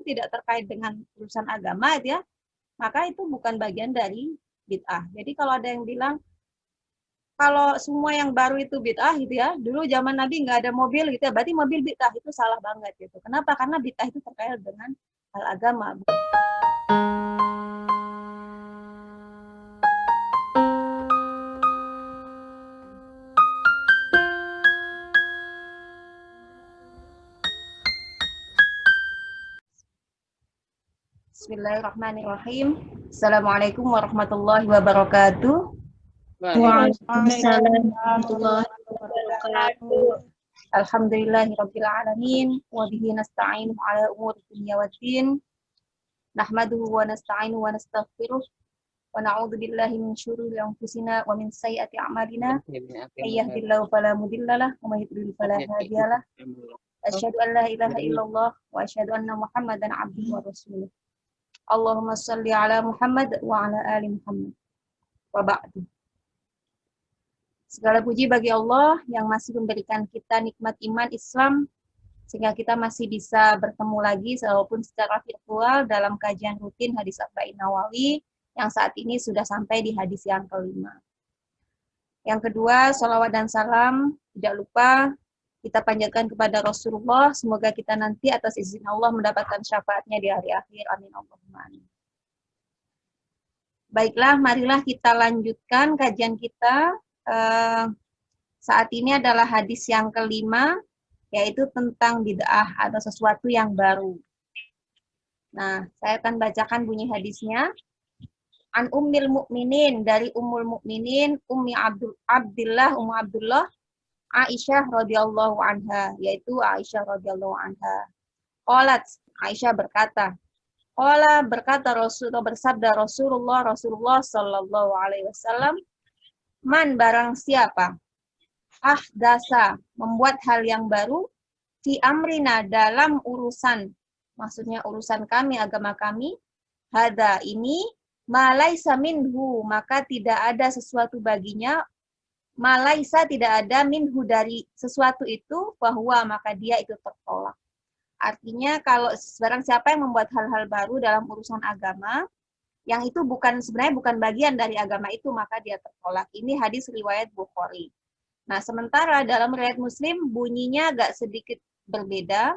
tidak terkait dengan urusan agama gitu ya, maka itu bukan bagian dari bid'ah. Jadi kalau ada yang bilang kalau semua yang baru itu bid'ah gitu ya, dulu zaman Nabi nggak ada mobil gitu ya, berarti mobil bid'ah, itu salah banget gitu. Kenapa? Karena bid'ah itu terkait dengan hal agama. Bismillahirrahmanirrahim. Assalamualaikum warahmatullahi wabarakatuh. Waalaikumsalam warahmatullahi wabarakatuh. Alhamdulillahirabbil alamin wa bihi nasta'inu ala umuri dunya waddin. Nahmaduhu wa nasta'inu wa nastaghfiruh wa na'udzu billahi min syururi anfusina wa min sayyiati a'malina. May yahdihillahu fala mudhillalah wa may yudlil fala hadiyalah. Asyhadu an la ilaha illallah wa asyhadu anna Muhammadan 'abduhu wa rasuluh. Allahumma shalli ala Muhammad wa ala ali Muhammad. Wa ba'du. Segala puji bagi Allah yang masih memberikan kita nikmat iman Islam sehingga kita masih bisa bertemu lagi walaupun secara virtual dalam kajian rutin hadis Arba'in Nawawi yang saat ini sudah sampai di hadis yang kelima. Yang kedua, sholawat dan salam tidak lupa kita panjatkan kepada Rasulullah, semoga kita nanti atas izin Allah mendapatkan syafaatnya di hari akhir. Amin Allahumma amin. Baiklah, marilah kita lanjutkan kajian kita. Saat ini adalah hadis yang kelima, yaitu tentang bid'ah atau sesuatu yang baru. Nah, saya akan bacakan bunyi hadisnya. An Ummil Mukminin, dari Ummul Mukminin, Ummu Abdullah, Aisyah radhiyallahu anha, yaitu Aisyah radhiyallahu anha. Qalat, Aisyah berkata, bersabda Rasulullah sallallahu alaihi wasallam, man barang siapa ahdasa, membuat hal yang baru, fi amrina, dalam urusan, maksudnya urusan kami, agama kami, hada ini, malaisa minhu, maka tidak ada sesuatu baginya, malaisa tidak ada minhu dari sesuatu itu, bahwa maka dia itu tertolak. Artinya kalau barang siapa yang membuat hal-hal baru dalam urusan agama, yang itu sebenarnya bukan bagian dari agama itu, maka dia tertolak. Ini hadis riwayat Bukhari. Nah, sementara dalam riwayat Muslim bunyinya agak sedikit berbeda,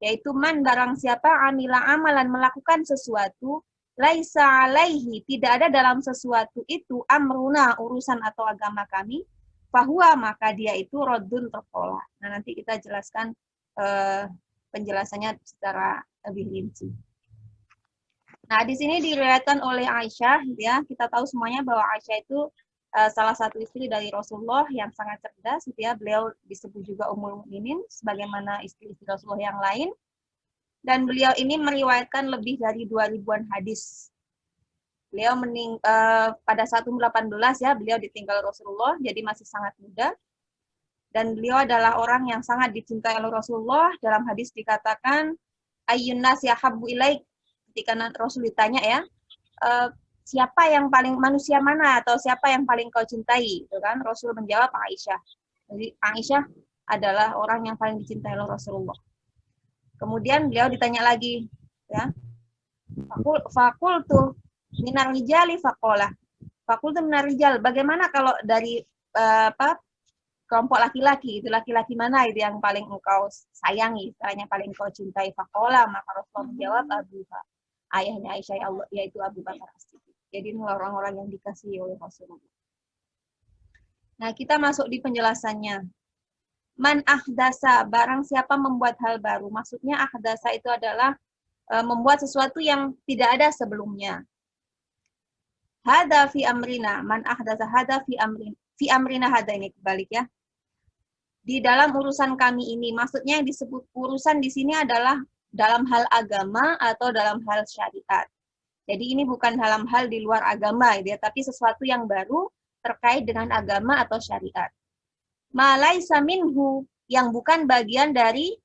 yaitu man barang siapa amila amalan, melakukan sesuatu, laisa alaihi, tidak ada dalam sesuatu itu, amruna, urusan atau agama kami, fahuwa, maka dia itu raddun, tertolak. Nah, nanti kita jelaskan penjelasannya secara lebih rinci. Nah, di sini diriwayatkan oleh Aisyah, ya. Kita tahu semuanya bahwa Aisyah itu salah satu istri dari Rasulullah yang sangat cerdas, ya. Beliau disebut juga Ummul Mukminin, sebagaimana istri-istri Rasulullah yang lain. Dan beliau ini meriwayatkan lebih dari 2000-an hadis. Beliau pada saat umur 18, ya, beliau ditinggal Rasulullah, jadi masih sangat muda. Dan beliau adalah orang yang sangat dicintai oleh Rasulullah. Dalam hadis dikatakan, ayyun nasi ahabbu ilaik, ketika Rasul ditanya, ya, siapa yang paling, manusia mana atau siapa yang paling kau cintai, gitu kan? Rasul menjawab Aisyah. Jadi Aisyah adalah orang yang paling dicintai oleh Rasulullah. Kemudian beliau ditanya lagi, ya, fakultu minar rijali faqala, fakultu minar rijal, bagaimana kalau dari kelompok laki-laki, itu laki-laki mana itu yang paling engkau sayangi, istilahnya paling engkau cintai, faqala, maka Rasulullah menjawab Abuha, ayahnya Aisyah, yaitu Abu Bakar As-Siddiq. Jadi ini orang-orang yang dikasihi oleh Rasulullah. Nah, kita masuk di penjelasannya. Man ahdasa, barang siapa membuat hal baru. Maksudnya ahdasa itu adalah membuat sesuatu yang tidak ada sebelumnya. Hada fi amrina, man ahdasa hada fi amrina, hada ini kebalik, ya. Di dalam urusan kami ini, maksudnya yang disebut urusan di sini adalah dalam hal agama atau dalam hal syariat. Jadi ini bukan dalam hal di luar agama, ya, tapi sesuatu yang baru terkait dengan agama atau syariat. Malaisa minhu, yang bukan bagian dari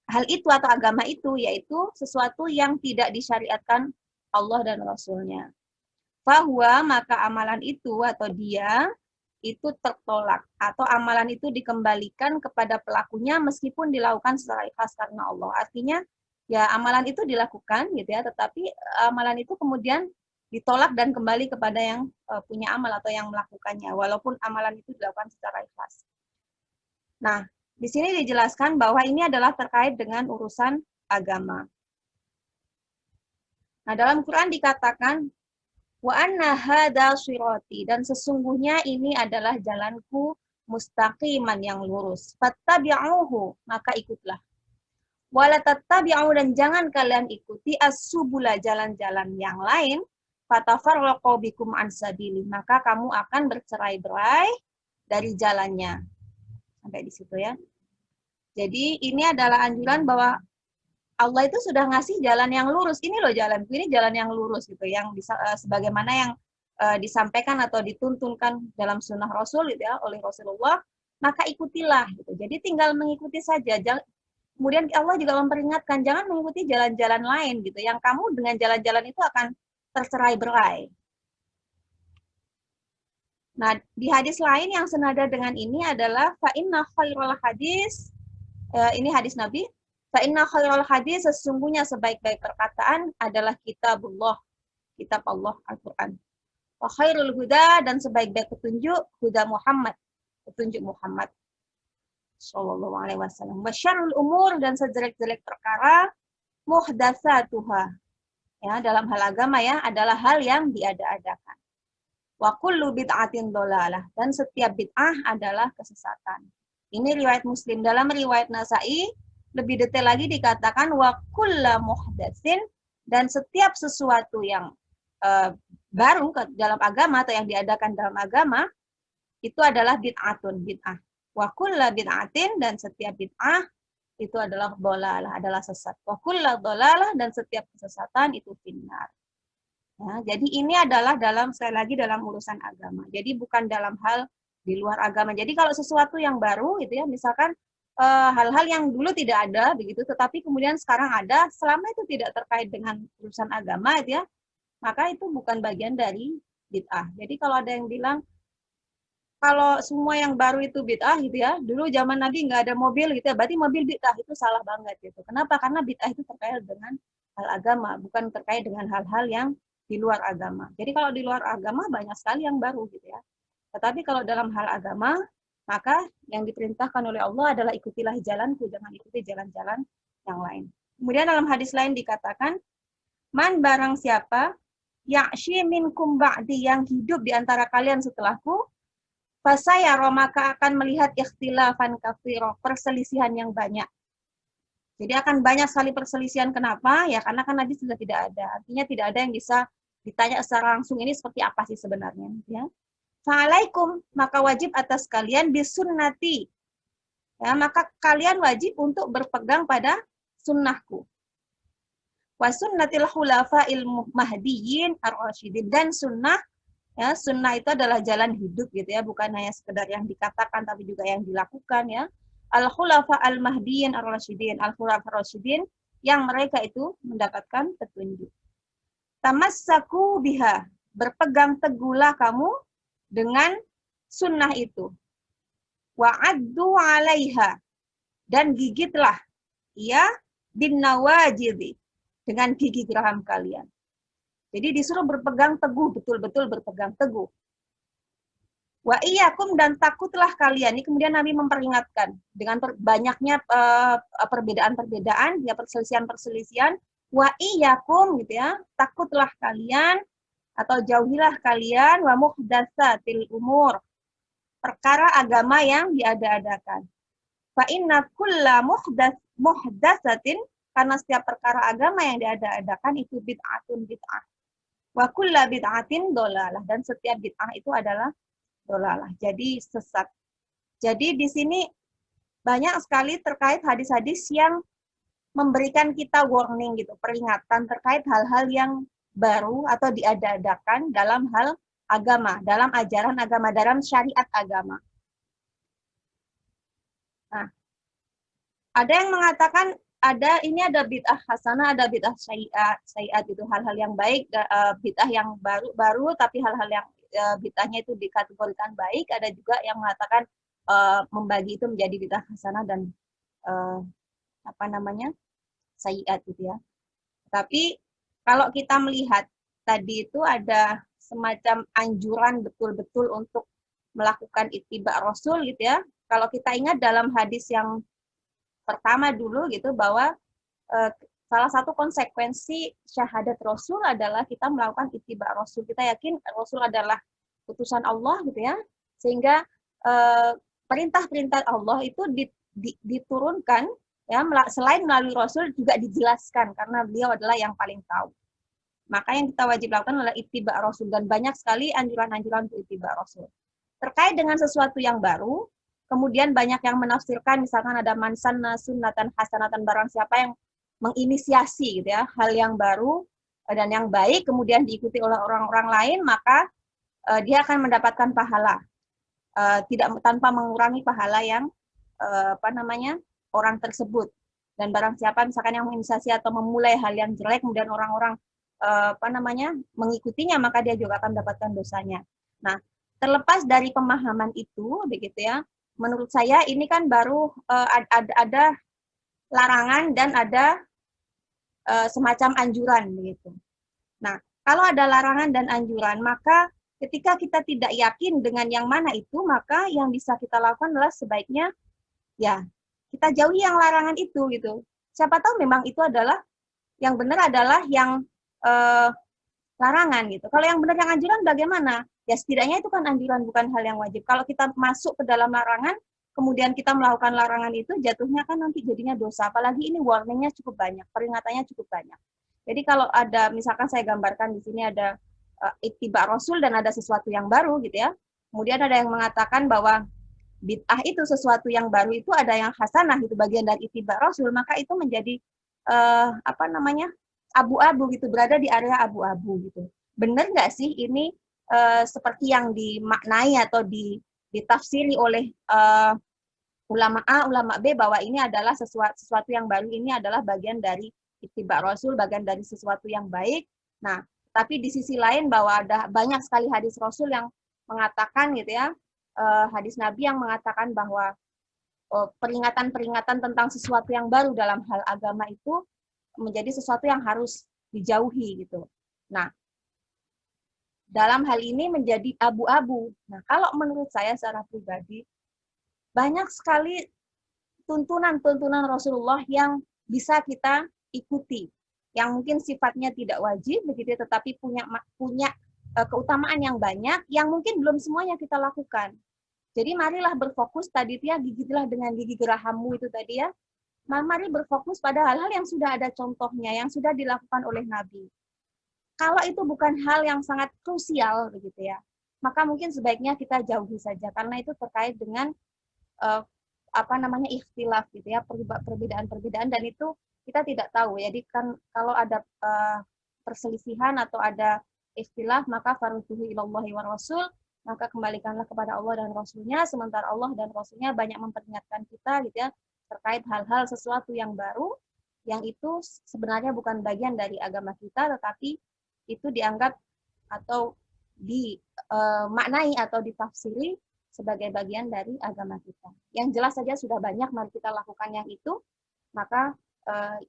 hal itu atau agama itu, yaitu sesuatu yang tidak disyariatkan Allah dan Rasulnya. Fahuwa, maka amalan itu atau dia itu tertolak, atau amalan itu dikembalikan kepada pelakunya meskipun dilakukan secara ikhlas karena Allah. Artinya ya amalan itu dilakukan gitu ya, tetapi amalan itu kemudian ditolak dan kembali kepada yang punya amal atau yang melakukannya, walaupun amalan itu dilakukan secara ikhlas. Nah, di sini dijelaskan bahwa ini adalah terkait dengan urusan agama. Nah, dalam Quran dikatakan, wa anna hadza sirati, dan sesungguhnya ini adalah jalanku mustaqiman yang lurus. Fattabi'uhu, maka ikutlah. Wala tattabi'u, dan jangan kalian ikuti as-subula, jalan-jalan yang lain, fatafarraqu bikum an sabili, maka kamu akan bercerai-berai dari jalannya. Sampai di situ ya. Jadi ini adalah anjuran bahwa Allah itu sudah ngasih jalan yang lurus. Ini loh jalanku, ini jalan yang lurus gitu, yang bisa sebagaimana yang disampaikan atau dituntunkan dalam sunnah Rasul gitu ya, oleh Rasulullah, maka ikutilah gitu. Jadi tinggal mengikuti saja. Kemudian Allah juga memperingatkan jangan mengikuti jalan-jalan lain gitu, yang kamu dengan jalan-jalan itu akan tercerai-berai. Nah, di hadis lain yang senada dengan ini adalah fa inna khairul hadis, ini hadis Nabi, fa inna khairul hadis, sesungguhnya sebaik-baik perkataan adalah kitabullah, kitab Allah, Al-Qur'an. Wa khairul huda, dan sebaik-baik petunjuk huda Muhammad, petunjuk Muhammad sallallahu alaihi wasallam. Wa syarrul umur, dan sejelek-jelek perkara muhdatsatuha, ya dalam hal agama ya, adalah hal yang diada-adakan. Wa kullu bid'atin dhalalah, dan setiap bid'ah adalah kesesatan. Ini riwayat Muslim. Dalam riwayat Nasa'i lebih detail lagi dikatakan wa kullu muhdatsin, dan setiap sesuatu yang baru dalam agama atau yang diadakan dalam agama itu adalah bid'atun, bid'ah. Wa kullu bid'atin, dan setiap bid'ah itu adalah dhalalah, adalah sesat. Wa kullu dhalalah, dan setiap kesesatan itu finnar. Ya, jadi ini adalah dalam, sekali lagi, dalam urusan agama. Jadi bukan dalam hal di luar agama. Jadi kalau sesuatu yang baru itu ya, misalkan hal-hal yang dulu tidak ada begitu, tetapi kemudian sekarang ada, selama itu tidak terkait dengan urusan agama itu ya, maka itu bukan bagian dari bid'ah. Jadi kalau ada yang bilang kalau semua yang baru itu bid'ah gitu ya, dulu zaman Nabi nggak ada mobil gitu ya, berarti mobil bid'ah, itu salah banget gitu. Kenapa? Karena bid'ah itu terkait dengan hal agama, bukan terkait dengan hal-hal yang di luar agama. Jadi kalau di luar agama banyak sekali yang baru gitu ya. Tetapi kalau dalam hal agama, maka yang diperintahkan oleh Allah adalah ikutilah jalanku, jangan ikuti jalan-jalan yang lain. Kemudian dalam hadis lain dikatakan, man barang siapa ya'shi minkum ba'di, yang hidup di antara kalian setelahku, fasayara, maka akan melihat ikhtilafan katsira, perselisihan yang banyak. Jadi akan banyak sekali perselisihan. Kenapa? Ya karena kan Nabi sudah tidak ada. Artinya tidak ada yang bisa ditanya secara langsung ini seperti apa sih sebenarnya. Ya. Fa'alaikum, maka wajib atas kalian bisunnati. Ya, maka kalian wajib untuk berpegang pada sunnahku. Wa sunnatil khulafa'il mahdiyyin ar-rasyidin, dan sunnah, ya sunnah itu adalah jalan hidup gitu ya, bukan hanya sekedar yang dikatakan tapi juga yang dilakukan ya. Al-khulafa al-mahdiyyin ar-rasyidin, al-khulafa ar-rasyidin, yang mereka itu mendapatkan petunjuk. Tamassaku biha, berpegang teguhlah kamu dengan sunnah itu. Wa'addu 'alaiha, dan gigitlah ia bin nawajidhi, dengan gigi geraham kalian. Jadi disuruh berpegang teguh, betul-betul berpegang teguh. Wa iyyakum, dan takutlah kalian. Ini kemudian Nabi memperingatkan dengan banyaknya perbedaan-perbedaan, ya perselisihan-perselisihan. Wa iyyakum gitu ya, takutlah kalian atau jauhilah kalian wa muhdatsatil umur, perkara agama yang diada-adakan. Fa inna kulla muhdatsatin, karena setiap perkara agama yang diada-adakan itu bid'atun, bid'ah. Wa kulla bid'atin dhalalah, dan setiap bid'ah itu adalah dhalalah, jadi sesat. Jadi di sini banyak sekali terkait hadis-hadis yang memberikan kita warning gitu, peringatan terkait hal-hal yang baru atau diada-adakan dalam hal agama, dalam ajaran agama, dalam syariat agama. Nah, ada yang mengatakan ini ada bid'ah hasanah, ada bid'ah sayyi'at itu, hal-hal yang baik, bid'ah yang baru tapi hal-hal yang bid'ahnya itu dikategorikan baik. Ada juga yang mengatakan membagi itu menjadi bid'ah hasanah dan sayyi'at gitu ya. Tapi kalau kita melihat tadi itu ada semacam anjuran betul-betul untuk melakukan ittiba Rasul gitu ya. Kalau kita ingat dalam hadis yang pertama dulu gitu bahwa salah satu konsekuensi syahadat Rasul adalah kita melakukan ittiba Rasul. Kita yakin Rasul adalah utusan Allah gitu ya. Sehingga perintah-perintah Allah itu diturunkan ya, selain melalui Rasul juga dijelaskan karena beliau adalah yang paling tahu. Maka yang kita wajib lakukan adalah ittiba Rasul, dan banyak sekali anjuran-anjuran untuk ittiba Rasul. Terkait dengan sesuatu yang baru, kemudian banyak yang menafsirkan, misalkan ada man sanna sunnatan hasanatan, barang siapa yang menginisiasi gitu ya, hal yang baru dan yang baik kemudian diikuti oleh orang-orang lain, maka dia akan mendapatkan pahala. Tidak tanpa mengurangi pahala yang orang tersebut. Dan barang siapa misalkan yang menginisiasi atau memulai hal yang jelek kemudian orang-orang mengikutinya, maka dia juga akan mendapatkan dosanya. Nah, terlepas dari pemahaman itu begitu ya, menurut saya ini kan baru ada larangan dan ada semacam anjuran begitu. Nah, kalau ada larangan dan anjuran, maka ketika kita tidak yakin dengan yang mana itu, maka yang bisa kita lakukan adalah sebaiknya ya kita jauhi yang larangan itu gitu. Siapa tahu memang itu adalah yang benar adalah yang larangan gitu. Kalau yang benar yang anjuran bagaimana? Ya setidaknya itu kan anjuran, bukan hal yang wajib. Kalau kita masuk ke dalam larangan, kemudian kita melakukan larangan itu, jatuhnya kan nanti jadinya dosa. Apalagi ini warningnya cukup banyak, peringatannya cukup banyak. Jadi kalau ada, misalkan saya gambarkan di sini ada ittiba Rasul dan ada sesuatu yang baru gitu ya. Kemudian ada yang mengatakan bahwa bid'ah itu sesuatu yang baru, itu ada yang hasanah itu bagian dari ittiba Rasul, maka itu menjadi abu-abu gitu, berada di area abu-abu gitu. Benar nggak sih ini seperti yang dimaknai atau ditafsiri oleh ulama A, ulama B bahwa ini adalah sesuatu yang baru, ini adalah bagian dari ittiba Rasul, bagian dari sesuatu yang baik. Nah, tapi di sisi lain bahwa ada banyak sekali hadis Rasul yang mengatakan gitu ya, hadis Nabi yang mengatakan bahwa peringatan-peringatan tentang sesuatu yang baru dalam hal agama itu menjadi sesuatu yang harus dijauhi gitu. Nah, dalam hal ini menjadi abu-abu. Nah, kalau menurut saya secara pribadi, banyak sekali tuntunan-tuntunan Rasulullah yang bisa kita ikuti, yang mungkin sifatnya tidak wajib begitu, tetapi punya keutamaan yang banyak, yang mungkin belum semuanya kita lakukan. Jadi marilah berfokus tadi ya, gigitlah dengan gigi gerahammu itu tadi ya. Mari berfokus pada hal-hal yang sudah ada contohnya, yang sudah dilakukan oleh Nabi. Kalau itu bukan hal yang sangat krusial begitu ya, maka mungkin sebaiknya kita jauhi saja, karena itu terkait dengan ikhtilaf gitu ya, perbedaan-perbedaan, dan itu kita tidak tahu. Jadi kan kalau ada perselisihan atau ada ikhtilaf, maka farudduhu ilallahi wa rasul, maka kembalikanlah kepada Allah dan Rasulnya, sementara Allah dan Rasulnya banyak memperingatkan kita gitu ya, terkait hal-hal sesuatu yang baru, yang itu sebenarnya bukan bagian dari agama kita, tetapi itu dianggap atau dimaknai atau ditafsiri sebagai bagian dari agama kita. Yang jelas saja sudah banyak, mari kita lakukan yang itu. Maka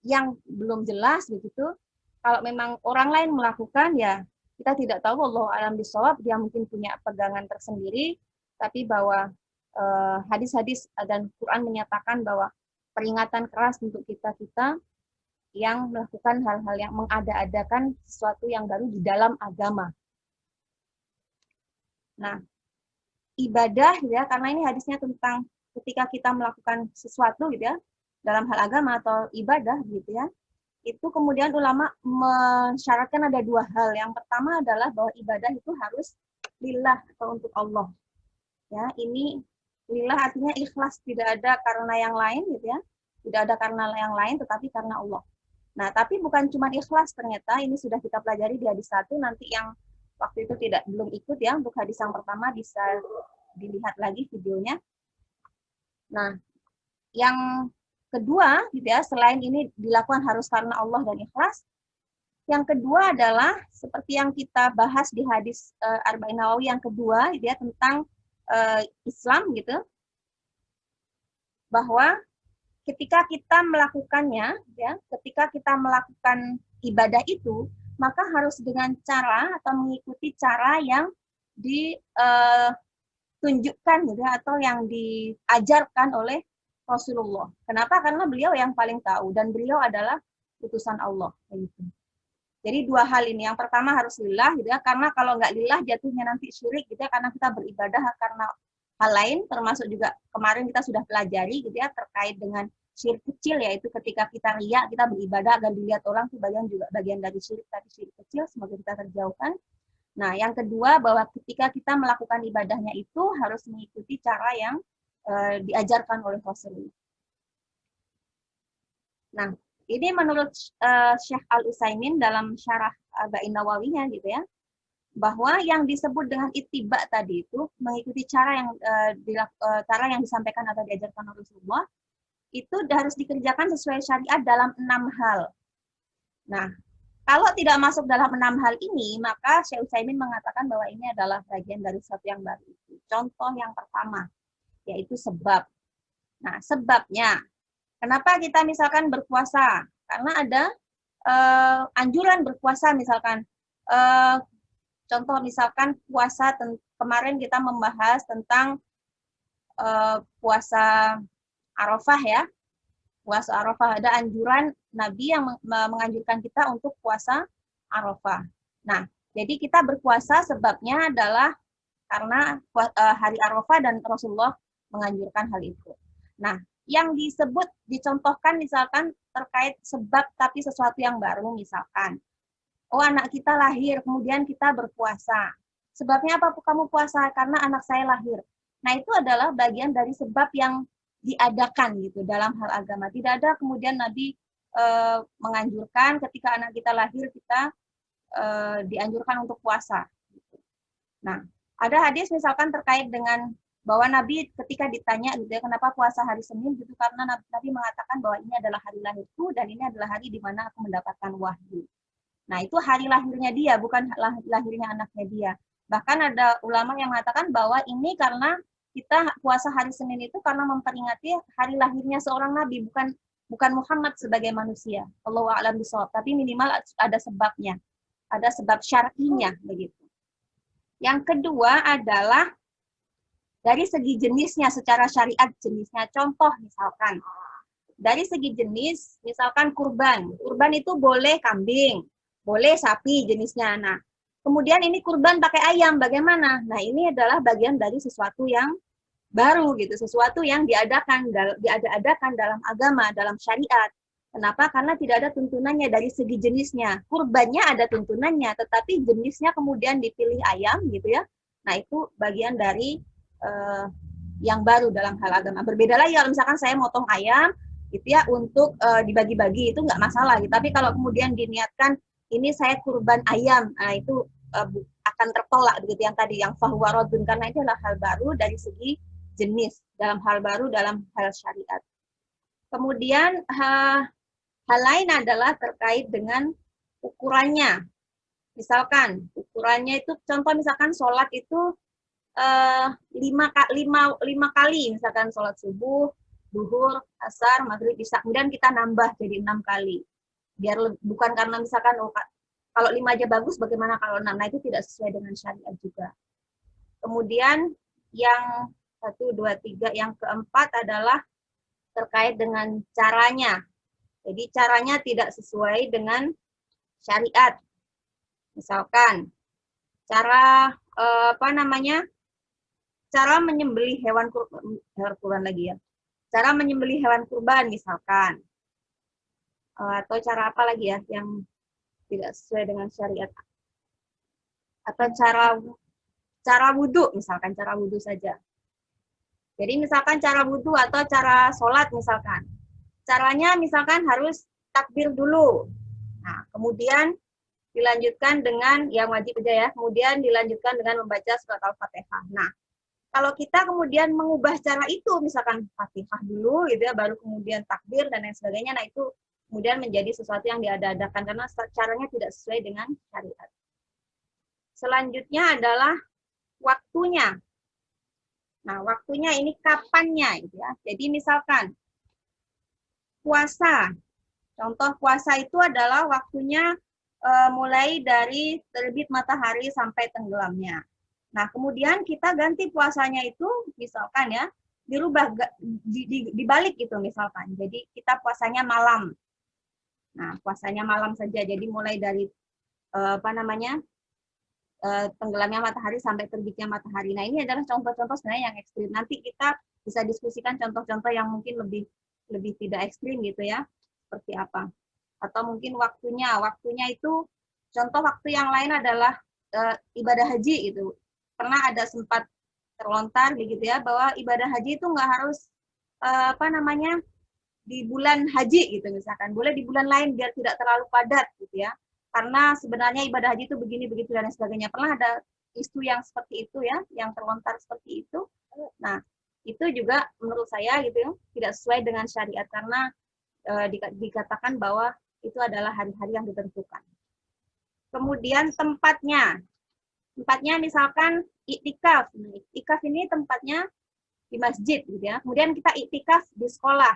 yang belum jelas begitu, kalau memang orang lain melakukan, ya kita tidak tahu, wallahu a'lam bishawab, dia mungkin punya pegangan tersendiri, tapi bahwa hadis-hadis dan Quran menyatakan bahwa peringatan keras untuk kita-kita yang melakukan hal-hal yang mengada-adakan sesuatu yang baru di dalam agama. Nah, ibadah ya, karena ini hadisnya tentang ketika kita melakukan sesuatu gitu ya, dalam hal agama atau ibadah gitu ya, itu kemudian ulama mensyaratkan ada dua hal. Yang pertama adalah bahwa ibadah itu harus lillah atau untuk Allah. Ya, ini lillah artinya ikhlas, tidak ada karena yang lain gitu ya. Tidak ada karena yang lain, tetapi karena Allah. Nah, tapi bukan cuma ikhlas, ternyata ini sudah kita pelajari di hadis 1, nanti yang waktu itu belum ikut ya, untuk hadis yang pertama bisa dilihat lagi videonya. Nah, yang kedua gitu ya, selain ini dilakukan harus karena Allah dan ikhlas, yang kedua adalah seperti yang kita bahas di hadis Arba'in Nawawi yang kedua gitu ya, tentang Islam gitu, bahwa ketika kita melakukannya, ya, ketika kita melakukan ibadah itu, maka harus dengan cara atau mengikuti cara yang ditunjukkan gitu ya, atau yang diajarkan oleh Rasulullah. Kenapa? Karena beliau yang paling tahu dan beliau adalah utusan Allah. Gitu. Jadi dua hal ini. Yang pertama harus lillah, gitu ya, karena kalau nggak lillah jatuhnya nanti syirik, gitu ya, karena kita beribadah karena hal lain, termasuk juga kemarin kita sudah pelajari, gitu ya, terkait dengan syirik kecil, yaitu ketika kita riya, kita beribadah agar dilihat orang, itu bagian dari syirik, tapi syirik kecil, semoga kita terjauhkan. Nah, yang kedua bahwa ketika kita melakukan ibadahnya itu harus mengikuti cara yang diajarkan oleh Rasulullah. Nah, ini menurut Syekh Al-Utsaimin dalam syarah Arba'in Nawawinya gitu ya, bahwa yang disebut dengan ittiba tadi itu mengikuti cara yang disampaikan atau diajarkan oleh Rasulullah itu harus dikerjakan sesuai syariat dalam 6 hal. Nah, kalau tidak masuk dalam 6 hal ini, maka Syekh Utsaimin mengatakan bahwa ini adalah bagian dari sesuatu yang baru. Contoh yang pertama, yaitu sebab. Nah, sebabnya, kenapa kita misalkan berpuasa? Karena ada anjuran berpuasa misalkan. Contoh misalkan puasa, kemarin kita membahas tentang puasa Arafah ya. Puasa Arafah, ada anjuran Nabi yang menganjurkan kita untuk puasa Arafah. Nah, jadi kita berpuasa sebabnya adalah karena hari Arafah dan Rasulullah menganjurkan hal itu. Nah, yang dicontohkan misalkan terkait sebab tapi sesuatu yang baru misalkan. Oh, anak kita lahir, kemudian kita berpuasa. Sebabnya apa kamu puasa? Karena anak saya lahir. Nah, itu adalah bagian dari sebab yang diadakan gitu dalam hal agama. Tidak ada kemudian Nabi menganjurkan ketika anak kita lahir kita dianjurkan untuk puasa. Nah, ada hadis misalkan terkait dengan bahwa Nabi ketika ditanya gitu ya, kenapa puasa hari Senin gitu, karena Nabi mengatakan bahwa ini adalah hari lahirku dan ini adalah hari di mana aku mendapatkan wahyu. Nah, itu hari lahirnya dia, bukan lahirnya anaknya dia. Bahkan ada ulama yang mengatakan bahwa ini karena kita puasa hari Senin itu karena memperingati hari lahirnya seorang nabi, bukan Muhammad sebagai manusia. Allahu a'lam bishawab, tapi minimal ada sebabnya. Ada sebab syar'inya begitu. Yang kedua adalah dari segi jenisnya secara syariat jenisnya. Contoh misalkan dari segi jenis, misalkan kurban. Kurban itu boleh kambing, boleh sapi jenisnya. Nah, kemudian ini kurban pakai ayam, bagaimana? Nah, ini adalah bagian dari sesuatu yang baru gitu, sesuatu yang diadakan dalam agama, dalam syariat. Kenapa? Karena tidak ada tuntunannya dari segi jenisnya. Kurbannya ada tuntunannya, tetapi jenisnya kemudian dipilih ayam gitu ya. Nah, itu bagian dari yang baru dalam hal agama. Berbeda lagi kalau misalkan saya motong ayam gitu ya untuk dibagi-bagi, itu nggak masalah gitu. Tapi kalau kemudian diniatkan ini saya kurban ayam, nah itu akan tertolak begitu yang tadi yang fahuwa radun, karena itu adalah hal baru dari segi jenis, dalam hal baru dalam hal syariat. Kemudian hal lain adalah terkait dengan ukurannya. Misalkan ukurannya itu contoh misalkan sholat itu 5 kali, misalkan sholat subuh, duhur, asar, maghrib, isya, kemudian kita nambah jadi 6 kali. Biar bukan karena misalkan kalau 5 aja bagus, bagaimana kalau 6? Nah, itu tidak sesuai dengan syariat juga. Kemudian yang 1, 2, 3, yang keempat adalah terkait dengan caranya. Jadi caranya tidak sesuai dengan syariat. Misalkan cara cara menyembelih hewan kurban lagi ya. Cara menyembelih hewan kurban misalkan. Atau cara apa lagi ya yang tidak sesuai dengan syariat. Atau cara wudhu, misalkan cara wudhu saja. Jadi misalkan cara wudhu atau cara sholat misalkan. Caranya misalkan harus takbir dulu. Nah, kemudian dilanjutkan dengan yang wajib aja ya. Kemudian dilanjutkan dengan membaca surat Al-Fatihah. Nah, kalau kita kemudian mengubah cara itu, misalkan Fatihah dulu gitu ya, baru kemudian takbir dan lain sebagainya, nah itu kemudian menjadi sesuatu yang diada-adakan karena caranya tidak sesuai dengan syariat. Selanjutnya adalah waktunya. Nah, waktunya ini kapannya gitu ya. Jadi misalkan puasa. Contoh puasa itu adalah waktunya mulai dari terbit matahari sampai tenggelamnya. Nah, kemudian kita ganti puasanya itu misalkan ya, dirubah dibalik gitu misalkan. Jadi kita puasanya malam. Nah, puasanya malam saja. Jadi mulai dari apa namanya? Tenggelamnya matahari sampai terbitnya matahari. Nah, ini adalah contoh-contoh sebenarnya yang ekstrim. Nanti kita bisa diskusikan contoh-contoh yang mungkin lebih tidak ekstrim gitu ya. Seperti apa? Atau mungkin waktunya itu contoh waktu yang lain adalah ibadah haji gitu. Pernah ada sempat terlontar begitu ya bahwa ibadah haji itu nggak harus apa namanya di bulan haji gitu misalkan, boleh di bulan lain biar tidak terlalu padat gitu ya. Karena sebenarnya ibadah haji itu begini begitu dan sebagainya. Pernah ada isu yang seperti itu ya, yang terlontar seperti itu. Nah, itu juga menurut saya gitu ya, tidak sesuai dengan syariat karena dikatakan bahwa itu adalah hari-hari yang ditentukan. Kemudian tempatnya misalkan iktikaf. Nah, iktikaf ini tempatnya di masjid gitu ya. Kemudian kita iktikaf di sekolah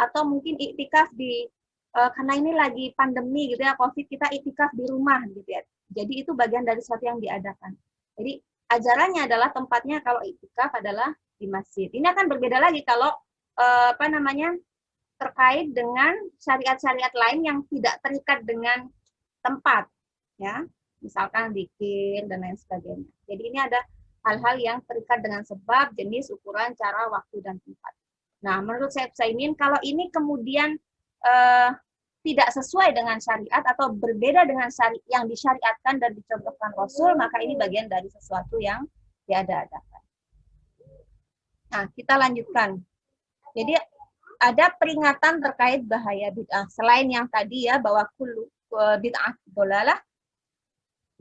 atau mungkin iktikaf di karena ini lagi pandemi gitu ya, Covid, kita iktikaf di rumah gitu ya. Jadi itu bagian dari sesuatu yang diadakan. Jadi ajarannya adalah tempatnya kalau iktikaf adalah di masjid. Ini akan berbeda lagi kalau apa namanya terkait dengan syariat-syariat lain yang tidak terikat dengan tempat, ya, misalkan zikir dan lain sebagainya. Jadi ini ada hal-hal yang terikat dengan sebab, jenis, ukuran, cara, waktu, dan tempat. Nah, menurut saya Utsaimin, kalau ini kemudian tidak sesuai dengan syariat atau berbeda dengan yang disyariatkan dan dicontohkan Rasul, maka ini bagian dari sesuatu yang diada-adakan. Nah, kita lanjutkan. Jadi ada peringatan terkait bahaya bid'ah. Selain yang tadi ya, bahwa kullu bid'ah dolalah.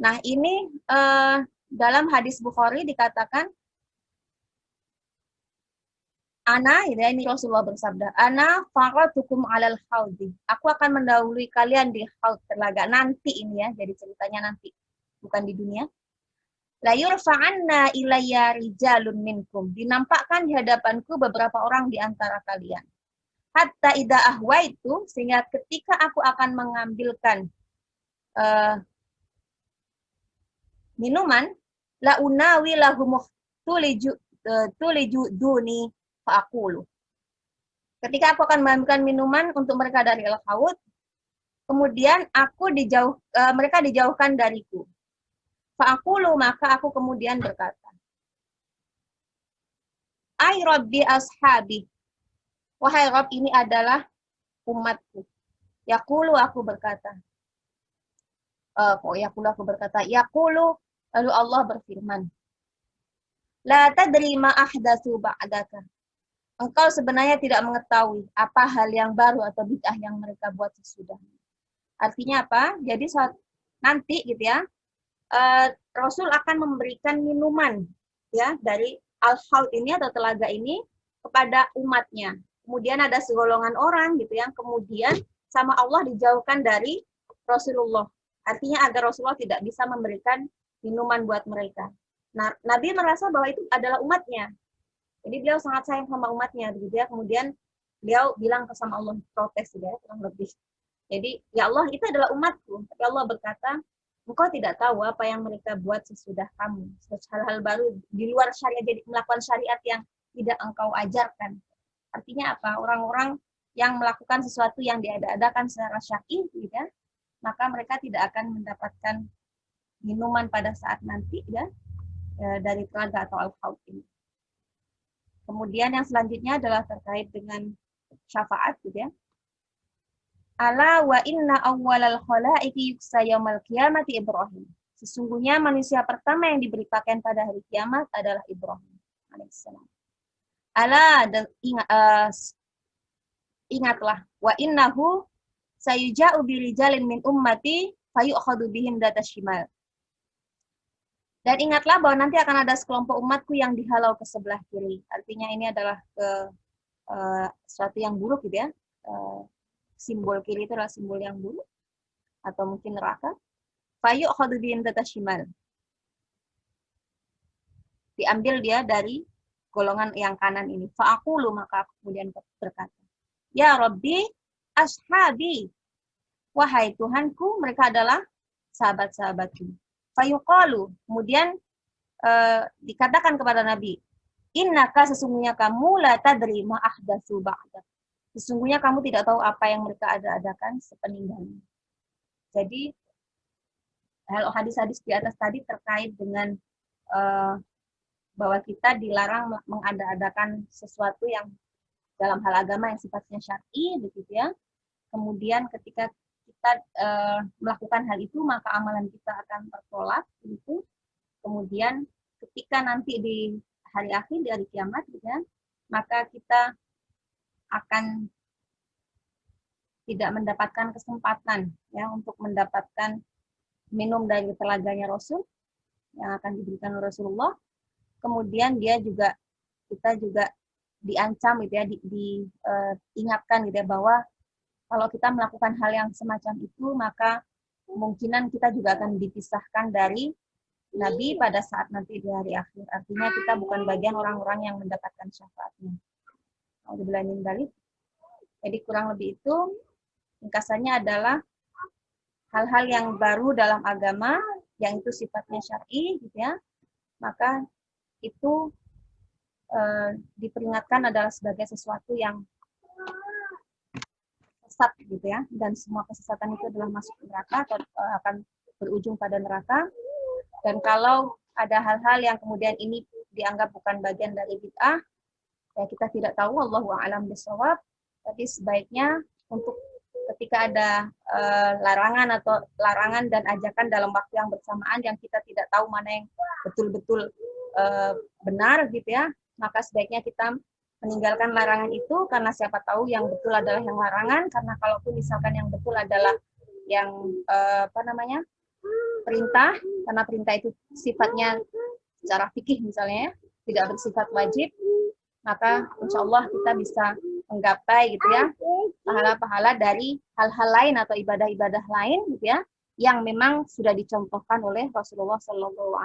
Nah, ini dalam hadis Bukhari dikatakan, Ana, ya, ini Rasulullah bersabda, Ana faratukum alal haudi. Aku akan mendahului kalian di haud telaga. Nanti ini ya, jadi ceritanya nanti. Bukan di dunia. La yurfa'anna ilayya rijalun minkum. Dinampakkan di hadapanku beberapa orang di antara kalian. Hatta idza ahwaitu, sehingga ketika aku akan mengambilkan minuman, la unawi lahum tuliju duni fa'aqulu. Ketika aku akan mengambilkan minuman untuk mereka dari al-haud, kemudian mereka dijauhkan dariku. Fa'aqulu, maka aku kemudian berkata, Ay Rabbi ashabi, wahai Rabb, ini adalah umatku. Yaqulu, aku berkata. Yaqulu, lalu Allah berfirman, La tadri ma ahdatsu ba'daka. Engkau sebenarnya tidak mengetahui apa hal yang baru atau bid'ah yang mereka buat sesudahnya. Artinya apa? Jadi nanti gitu ya, Rasul akan memberikan minuman ya dari al-haud ini atau telaga ini kepada umatnya. Kemudian ada segolongan orang gitu yang kemudian sama Allah dijauhkan dari Rasulullah. Artinya agar Rasulullah tidak bisa memberikan minuman buat mereka. Nah, Nabi merasa bahwa itu adalah umatnya. Jadi beliau sangat sayang sama umatnya, begitu ya. Kemudian beliau bilang sama Allah, protes ya, kurang lebih. Jadi, ya Allah, itu adalah umatku. Tapi Allah berkata, engkau tidak tahu apa yang mereka buat sesudah kamu. Hal-hal baru di luar syariat, jadi melakukan syariat yang tidak engkau ajarkan. Artinya apa? Orang-orang yang melakukan sesuatu yang diada-adakan secara syar'i, gitu ya, maka mereka tidak akan mendapatkan minuman pada saat nanti, ya, dari telaga atau al-haud ini. Kemudian yang selanjutnya adalah terkait dengan syafaat, gitu ya. Ala wa inna awwalal khalaiqi yuksa yaumal qiyamati Ibrahim. Sesungguhnya manusia pertama yang diberi pakaian pada hari kiamat adalah Ibrahim alaihissalam. Ala, ingatlah, wa innahu sayuja'u birijalin min ummati fayu'khadu bihim data shimal. Dan ingatlah bahwa nanti akan ada sekelompok umatku yang dihalau ke sebelah kiri. Artinya ini adalah sesuatu yang buruk gitu ya. Simbol kiri itu adalah simbol yang buruk. Atau mungkin neraka. Fayu'khadu bihim data shimal. Diambil dia dari golongan yang kanan ini. Fa'aqulu, maka aku kemudian berkata. Ya Rabbi ashabi. Wahai Tuhanku, mereka adalah sahabat-sahabatku. Fayuqalu, kemudian dikatakan kepada Nabi, innaka sesungguhnya kamu la tadri ma ahdatsu ba'dak. Sesungguhnya kamu tidak tahu apa yang mereka ada-adakan sepeninggalmu. Jadi hadis-hadis di atas tadi terkait dengan bahwa kita dilarang mengada-adakan sesuatu yang dalam hal agama yang sifatnya syar'i, begitu ya. Kemudian ketika kita melakukan hal itu, maka amalan kita akan tertolak, begitu. Kemudian ketika nanti di hari akhir, di hari kiamat, gitu ya, maka kita akan tidak mendapatkan kesempatan ya untuk mendapatkan minum dari telaganya Rasul yang akan diberikan oleh Rasulullah. Kemudian kita juga diancam gitu ya, diingatkan gitu ya, bahwa kalau kita melakukan hal yang semacam itu, maka kemungkinan kita juga akan dipisahkan dari Nabi pada saat nanti di hari akhir. Artinya kita bukan bagian orang-orang yang mendapatkan syafaatnya. Jadi kurang lebih itu, ringkasannya adalah hal-hal yang baru dalam agama, yang itu sifatnya syar'i, gitu ya, maka itu diperingatkan adalah sebagai sesuatu yang sesat, gitu ya, dan semua kesesatan itu adalah masuk neraka atau akan berujung pada neraka. Dan kalau ada hal-hal yang kemudian ini dianggap bukan bagian dari bid'ah, ya kita tidak tahu, Allahu a'lam bishawab, tapi sebaiknya untuk ketika ada larangan dan ajakan dalam waktu yang bersamaan yang kita tidak tahu mana yang betul-betul benar, gitu ya, maka sebaiknya kita meninggalkan larangan itu, karena siapa tahu yang betul adalah yang larangan. Karena kalaupun misalkan yang betul adalah yang perintah, karena perintah itu sifatnya secara fikih misalnya tidak bersifat wajib, maka insya Allah kita bisa menggapai, gitu ya, pahala-pahala dari hal-hal lain atau ibadah-ibadah lain, gitu ya, yang memang sudah dicontohkan oleh Rasulullah SAW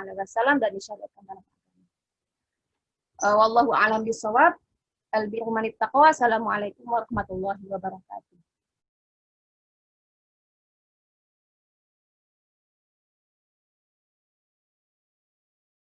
dan disyariatkan dalam agama. Wallahu a'lam bishawab. Al-birru manit taqwa. Assalamualaikum warahmatullahi wabarakatuh.